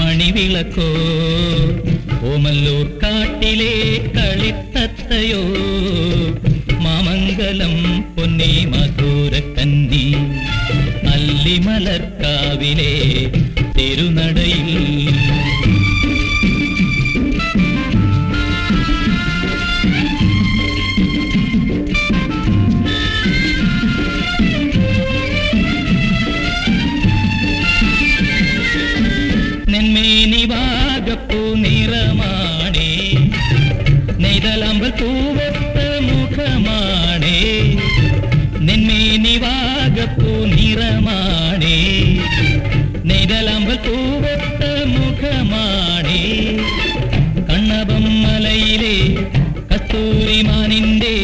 മണിവിളക്കോ ഓമല്ലൂർ കാട്ടിലെ കളിത്തത്തയോ മാമംഗലം പൊന്നി മധുരക്കന്നി അല്ലിമലർക്കാവിലെ തിരുനടയിൽ നെന്മേനിവാകപ്പൂ നിറമാണേ നെയ്തലമ്പൽ പൂവത്ത മുഖമാണേ നെന്മേനിവാകപ്പൂ നിറമാണേ നെയ്തലമ്പൽ പൂവത്ത മുഖമാണേ കണ്ണപം മലയിലെ കസ്തൂരിമാനിന്റെ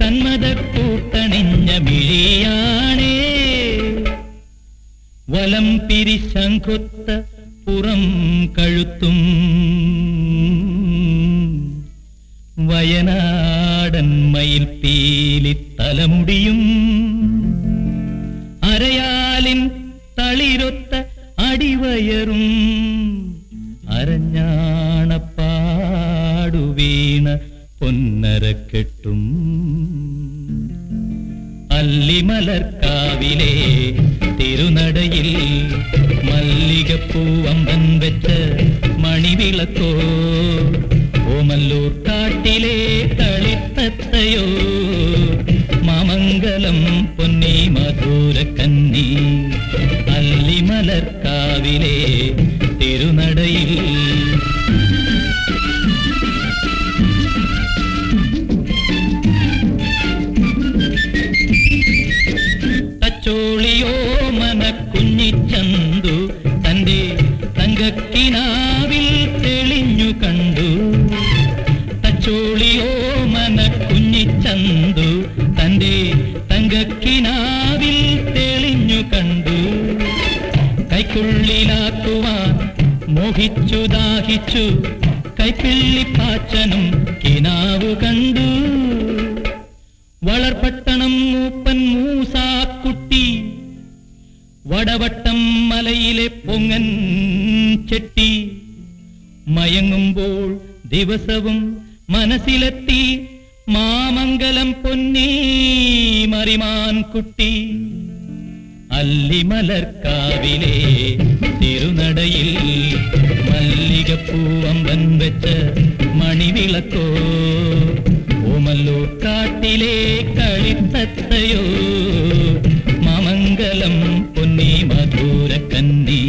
കന്മദക്കൂട്ടണിഞ്ഞ മിഴിയാണേ വലം പിരിശങ്കൊത്ത പുറം കഴുത്തും വയനാടൻ മയിൽ പീലി തലമുടിയും അരയാലിൻ തളിരൊത്ത അടിവയറും അരഞ്ഞാണപ്പാടു വീണ പൊന്നരക്കെട്ടും അല്ലിമലർക്കാവിലെ തിരുനടയിൽ മല്ലികപ്പൂവമ്പൻ വെച്ച മണിവിളക്കോ ഓമല്ലൂർ കാട്ടിലെ കളിത്തത്തയോ മാമംഗലം പൊന്നി മധുരക്കന്നി അല്ലിമലർക്കാവിലെ തിരുനടയിൽ തച്ചോളിയോ മനക്കുഞ്ഞിച്ചന്തു തന്റെ തങ്കക്കിനാവിൽ തെളിഞ്ഞു കണ്ടു തച്ചോളിയോ മനക്കുഞ്ഞിച്ചന്തു തന്റെ തങ്കക്കിനാവിൽ തെളിഞ്ഞു കണ്ടു കൈക്കുള്ളിലാക്കുവാൻ മോഹിച്ചു ദാഹിച്ചു കൈപ്പിള്ളിപ്പാച്ചനും കിനാവു കണ്ടു വളർപട്ടണം മൂപ്പൻ മൂസാക്കുട്ടി വടവട്ടം മലയിലെ പൊങ്ങൻ ചെട്ടി മയങ്ങുമ്പോൾ ദിവസവും മനസ്സിലെത്തി മാമംഗലം പൊന്നി മറിമാൻ കുട്ടി അല്ലിമലർക്കാവിലെ തിരുനടയിൽ മല്ലികപ്പൂവമ്പൻ വെച്ച മണിവിളക്കോ ഓമല്ലൂർ കാട്ടിലെ കളിത്തത്തയോ മാമംഗലം പൊന്നി മധുരക്കന്നി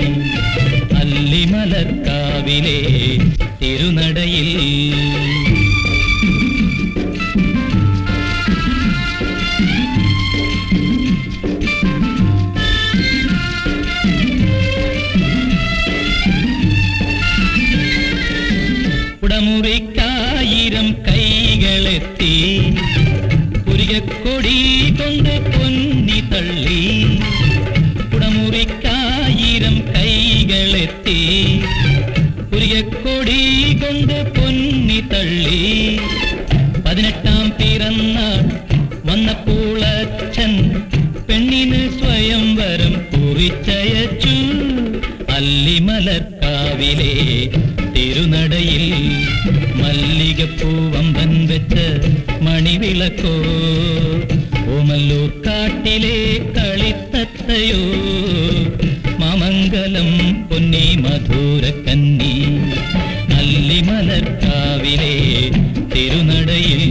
അല്ലിമലർക്കാവിലെ തിരുനടയിൽ കുടമുറിക്കായിരം കൈകളെത്തി പുരികക്കൊടി കൊണ്ട് പൊന്നി തള്ളി കുടമുറിക്കായിരം കൈകളെത്തി പുരികക്കൊടി കൊണ്ട് പൊന്നി തള്ളി 18-ാം പിറന്നാൾ വന്നപ്പോൾ അച്ഛൻ പെണ്ണിന് സ്വയംവരം കുറിച്ചയച്ചു അല്ലിമലർക്കാവിലെ തിരുനടയിൽ മല്ലികപ്പൂവമ്പൻ വെച്ച മണിവിളക്കോ ഓമല്ലൂർ കാട്ടിലെ കളിത്തത്തയോ മാമംഗലം പൊന്നി മധുരക്കന്നി അല്ലിമലർക്കാവിലെ തിരുനടയിൽ